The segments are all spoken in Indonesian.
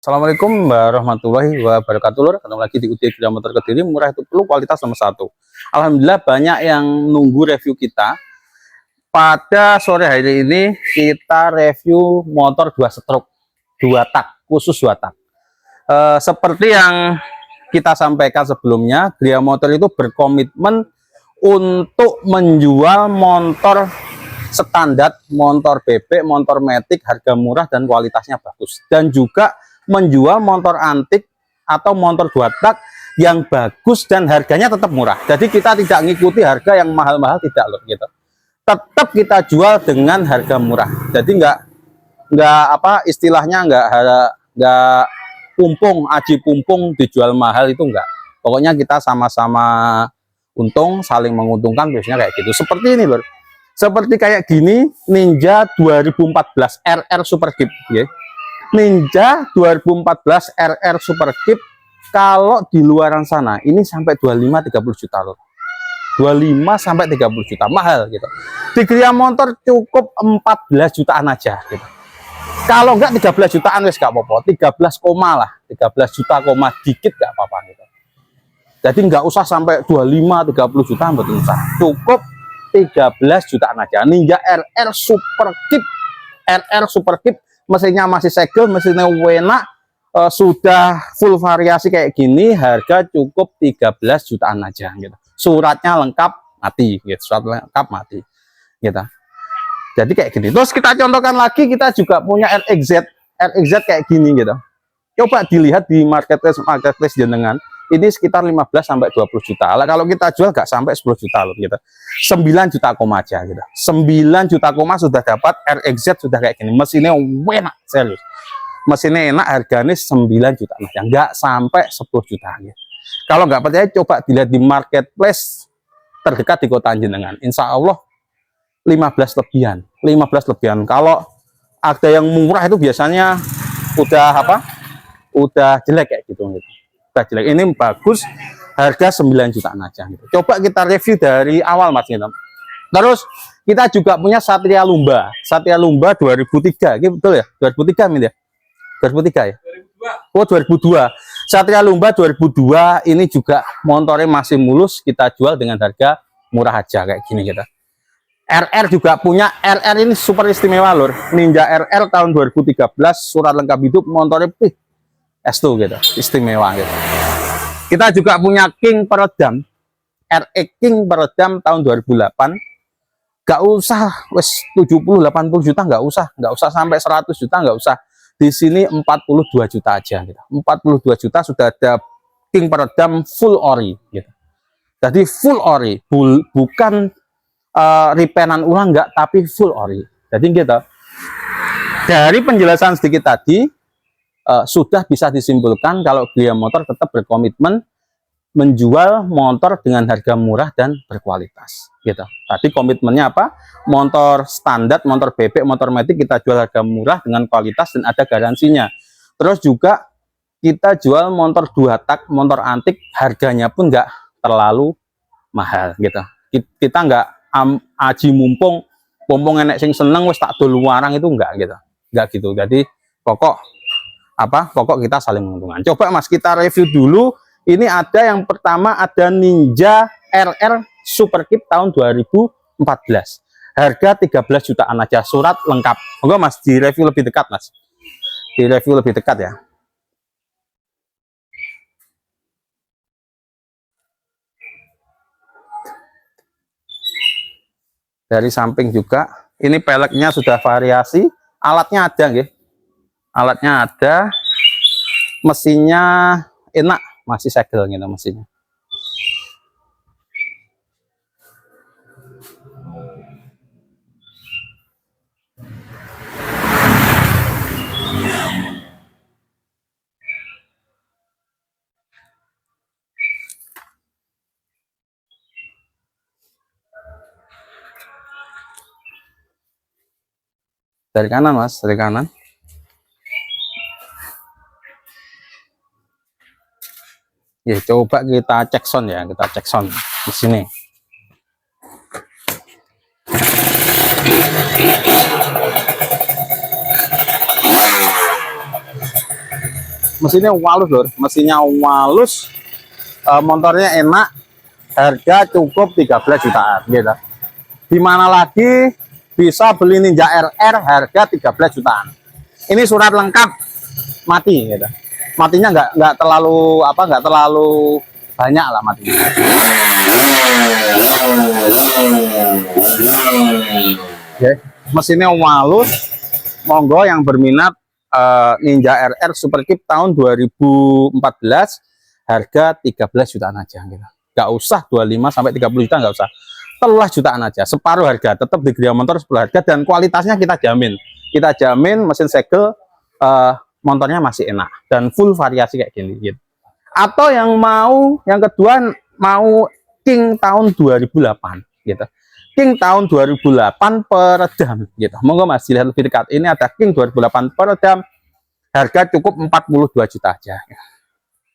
Assalamualaikum warahmatullahi wabarakatuh. Lur. Ketemu lagi di UT Gria Motor Kediri, murah itu perlu, kualitas nomor satu. Alhamdulillah banyak yang nunggu review kita. Pada sore hari ini kita review motor 2 stroke, 2 tak, khusus 2 tak. Seperti yang kita sampaikan sebelumnya, Gria Motor itu berkomitmen untuk menjual motor standar, motor bebek, motor matic, harga murah dan kualitasnya bagus. Dan juga menjual motor antik atau motor 2 tak yang bagus dan harganya tetap murah. Jadi kita tidak mengikuti harga yang mahal-mahal, tidak loh gitu. Tetap kita jual dengan harga murah. Jadi nggak apa istilahnya nggak aji pumpung dijual mahal, itu enggak. Pokoknya kita sama-sama untung, saling menguntungkan, biasanya kayak gitu. Seperti ini lho. Seperti kayak gini, Ninja 2014 RR Super Kip ya. Ninja 2014 RR Super Kip kalau di luaran sana ini sampai 25-30 juta loh. 25 sampai 30 juta, mahal gitu. Di Gria Motor cukup 14 jutaan aja gitu. Kalau enggak 13 jutaan wes gak apa-apa, 13 koma lah, 13 juta koma dikit gak apa-apa gitu. Jadi nggak usah sampai 25-30 juta, betul usah. Cukup 13 jutaan aja. Ninja RR Super Kip, RR Super Kip, mesinnya masih segel, mesinnya enak, sudah full variasi kayak gini, harga cukup 13 jutaan aja gitu. Suratnya lengkap mati gitu, surat lengkap mati gitu. Jadi kayak gini. Terus kita contohkan lagi, kita juga punya RXZ kayak gini gitu. Coba dilihat di marketplace jenengan, ini sekitar 15 sampai 20 juta. Lah kalau kita jual nggak sampai 10 juta loh gitu. 9 juta koma aja gitu. 9 juta koma sudah dapat RXZ, sudah kayak gini. Mesinnya enak, serius. Mesinnya enak, harganya 9 juta aja. Nggak sampai 10 juta gitu. Kalau nggak percaya, coba dilihat di marketplace terdekat di kota jenengan. Insya Allah 15 lebihan. 15 lebihan. Kalau ada yang murah itu biasanya udah apa? Udah jelek kayak gitu. Jelek. Ini bagus, harga 9 jutaan aja gitu. Coba kita review dari awal Mas gitu. Terus kita juga punya Satria Lumba 2003, gitu betul ya? 2003 Min ya? 2003 ya? 2002. Oh 2002. Satria Lumba 2002 ini juga motornya masih mulus, kita jual dengan harga murah aja kayak gini gitu. RR juga punya, RR ini super istimewa lur. Ninja RR tahun 2013, surat lengkap hidup, motornya S2 gitu, istimewa gitu. Kita juga punya King peredam, RX King peredam tahun 2008. Gak usah wes 70-80 juta, nggak usah sampai 100 juta, nggak usah. Di sini 42 juta aja gitu. 42 juta sudah ada King peredam full ori gitu. Jadi full ori, bukan repaintan ulang, enggak, tapi full ori. Jadi gitu. Dari penjelasan sedikit tadi, sudah bisa disimpulkan kalau Gria Motor tetap berkomitmen menjual motor dengan harga murah dan berkualitas gitu. Tadi komitmennya apa? Motor standar, motor bebek, motor matic kita jual harga murah dengan kualitas dan ada garansinya. Terus juga kita jual motor 2 tak, motor antik, harganya pun nggak terlalu mahal gitu. Kita nggak aji mumpung enek sing seneng wis tak dol warang, itu enggak gitu. Enggak gitu. Jadi pokok kita saling menguntungkan. Coba Mas kita review dulu. Ini ada yang pertama, ada Ninja RR Super Kip tahun 2014. Harga 13 jutaan aja, surat lengkap. Enggak Mas, di review lebih dekat Mas. Di review lebih dekat ya. Dari samping juga, ini peleknya sudah variasi, alatnya ada nggih. Alatnya ada, mesinnya enak, masih segel gitu mesinnya. Dari kanan Mas, dari kanan. Ya, coba kita cek sound ya, kita cek sound di sini. Mesinnya walus lur, mesinnya walus, motornya enak, harga cukup 13 jutaan gitu. Dimana lagi bisa beli Ninja RR harga 13 jutaan. Ini surat lengkap mati gitu. Matinya nggak terlalu apa, nggak terlalu banyak lah matinya. Oke, mesinnya walus. Monggo yang berminat Ninja RR Super Kip tahun 2014 harga 13 jutaan aja gitu. Nggak usah 25 sampai 30 juta, nggak usah. 13 jutaan aja, separuh harga, tetap di Gria Motor separuh harga, dan kualitasnya kita jamin. Kita jamin mesin segel, motornya masih enak dan full variasi kayak gini gitu. Atau yang mau, yang kedua mau King tahun 2008 gitu. King tahun 2008 peredam gitu. Monggo Mas dilihat lebih dekat. Ini ada King 2008 peredam, harga cukup 42 juta aja.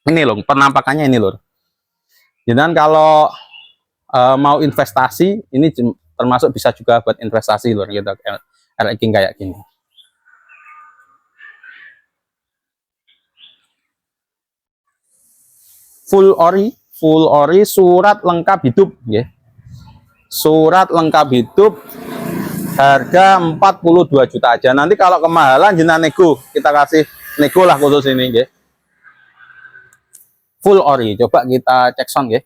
Ini loh penampakannya ini loh. Dan kalau mau investasi, ini termasuk bisa juga buat investasi loh gitu. RX King kayak gini. Full ori, surat lengkap hidup ya. Surat lengkap hidup, harga 42 juta aja. Nanti kalau kemahalan jenah nego, kita kasih nego lah khusus ini ya. Full ori, coba kita cek sound ya.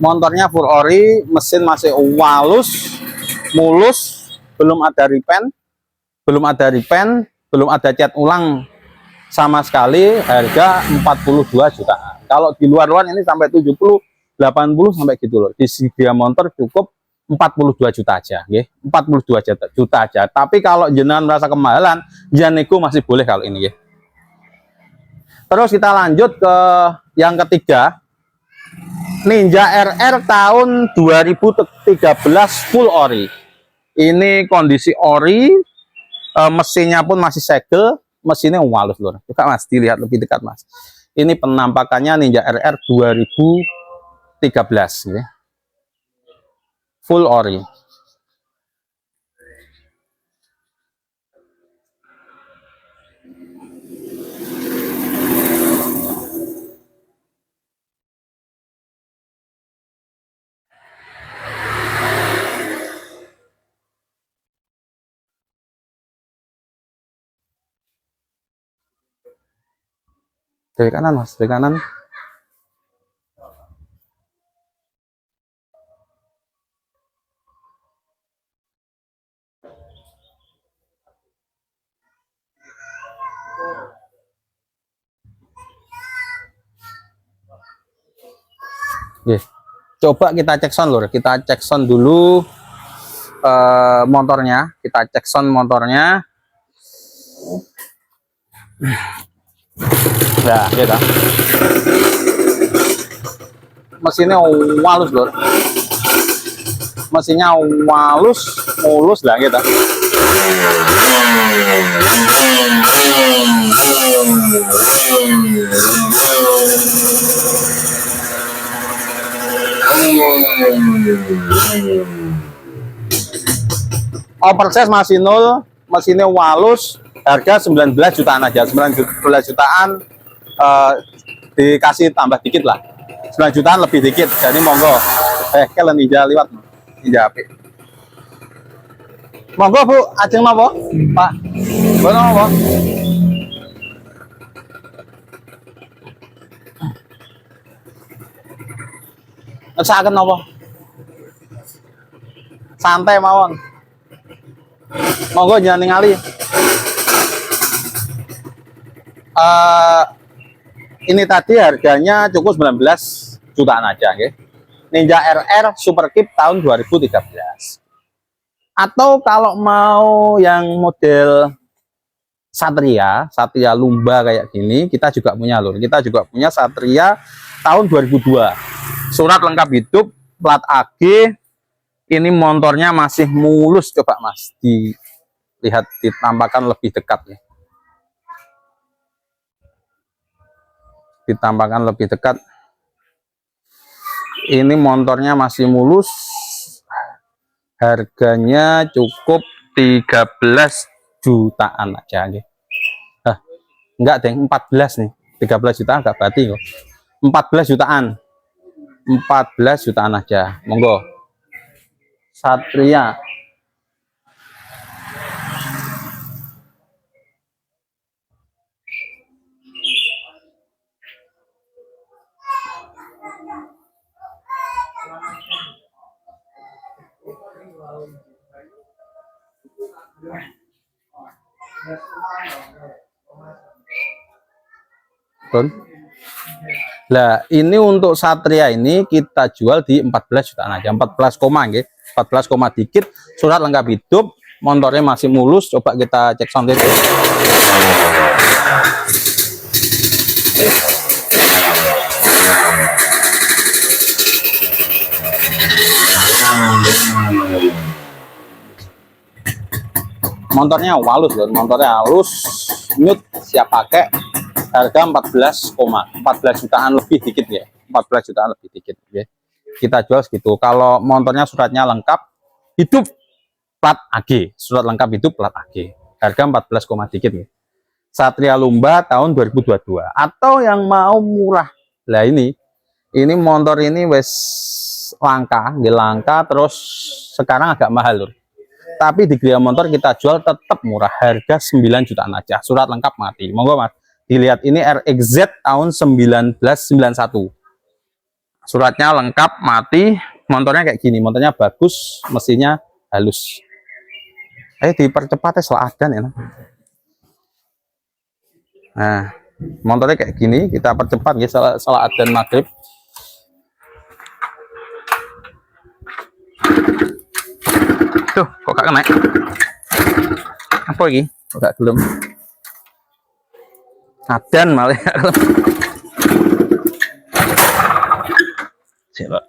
Motornya full ori, mesin masih walus, mulus, belum ada repaint, belum ada cat ulang sama sekali, harga 42 juta. Kalau di luar-luar ini sampai 70, 80 sampai gitu loh. Di Gria Motor cukup 42 juta aja, ya. 42 juta aja. Tapi kalau jenengan merasa kemahalan, jangan nego masih boleh kalau ini, ya. Terus kita lanjut ke yang ketiga, Ninja RR tahun 2013 full ori. Ini kondisi ori, mesinnya pun masih segel, mesinnya walus loh. Coba Mas dilihat lebih dekat Mas. Ini penampakannya Ninja RR 2013 ya. Full ori. Dari kanan Mas, dari kanan. Oke. Coba kita cek sound lur, kita cek sound dulu motornya, kita cek sound motornya. Nah, gitu. Mesinnya walus lur, mesinnya walus, mulus lah gitu. Oversize masih nol, mesinnya walus, harga 19 jutaan aja. 19 jutaan, dikasih tambah dikit lah, 9 jutaan lebih dikit. Jadi monggo kalian Ninja liwat Ninja HP. Monggo Bu, ajeng napa Pak? Bono napa? Ngesaken napa? Santai mawon. Monggo jangan ningali. Ini tadi harganya cukup 19 jutaan aja ya. Ninja RR Super Kip tahun 2013. Atau kalau mau yang model Satria Lumba kayak gini, kita juga punya lur. Kita juga punya Satria tahun 2002. Surat lengkap hidup, plat AG, Ini motornya masih mulus, coba Mas dilihat, ditampakkan lebih dekat ya. Ditampakkan lebih dekat. Ini motornya masih mulus. Harganya cukup 13 jutaan aja ya. Enggak deh, 14 nih. 13 jutaan enggak berarti kok. 14 jutaan. 14 jutaan aja. Monggo. Satria. Nah, ini untuk Satria ini kita jual di 14 jutaan aja, 14, nggih. 14, dikit, surat lengkap hidup, motornya masih mulus. Coba kita cek sound. Motornya halus loh, motornya halus, nyut, siap pakai. Harga 14 jutaan lebih dikit ya, 14 jutaan lebih dikit ya. Kita jual segitu. Kalau motornya suratnya lengkap hidup plat AG, surat lengkap hidup plat AG, harga 14, dikit ya. Satria Lumba tahun 2022. Atau yang mau murah, lah ini motor ini wes langka, terus sekarang agak mahal lur. Tapi di Gria Motor kita jual tetap murah, harga 9 jutaan aja, surat lengkap mati. Monggo Mas, dilihat ini RXZ tahun 1991. Suratnya lengkap mati, motornya kayak gini, motornya bagus, mesinnya halus. Dipercepat ya, seladan ya. Nah, motornya kayak gini, kita percepat ya, salah adzan maghrib. Tuh, kok gak kena? Apa lagi? Kok gak gelem? Adzan malah. Coba.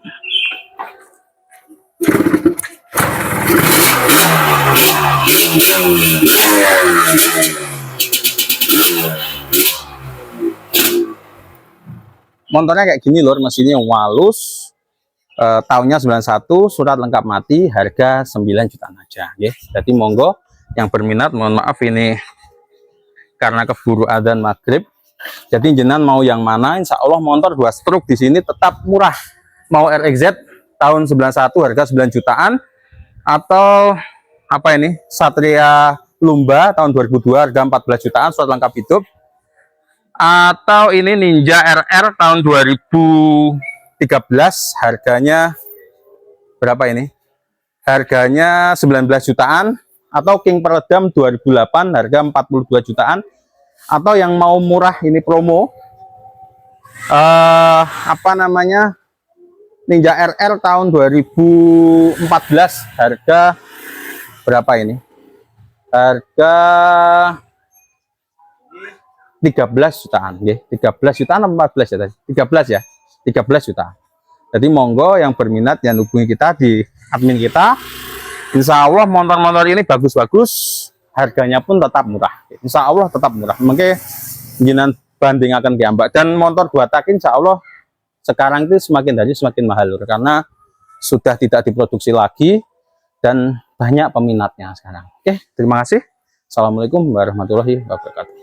Motornya kayak gini lor, mesinnya walus, tahunnya 91, surat lengkap mati, harga 9 jutaan aja ya. Jadi monggo yang berminat, mohon maaf ini karena keburu adzan maghrib. Jadi jenengan mau yang mana, insya Allah motor 2 stroke di sini tetap murah. Mau RXZ tahun 91 harga 9 jutaan, atau apa ini Satria Lumba tahun 2002 harga 14 jutaan, surat lengkap hidup, atau ini Ninja RR tahun 2013 harganya berapa ini? Harganya 19 jutaan, atau King Peredam 2008 harga 42 jutaan, atau yang mau murah ini promo apa namanya Ninja RR tahun 2014 harga berapa ini? Harga 13 jutaan ya. 13 jutaan 14 ya tadi? 13 ya. 13 juta. Jadi monggo yang berminat yang hubungi kita di admin kita. Insya Allah motor-motor ini bagus-bagus, harganya pun tetap murah. Insya Allah tetap murah. Mungkin jenengan banding akan diambak, dan motor 2 tak insya Allah sekarang itu semakin hari semakin mahal lur, karena sudah tidak diproduksi lagi dan banyak peminatnya sekarang. Oke, terima kasih. Assalamualaikum warahmatullahi wabarakatuh.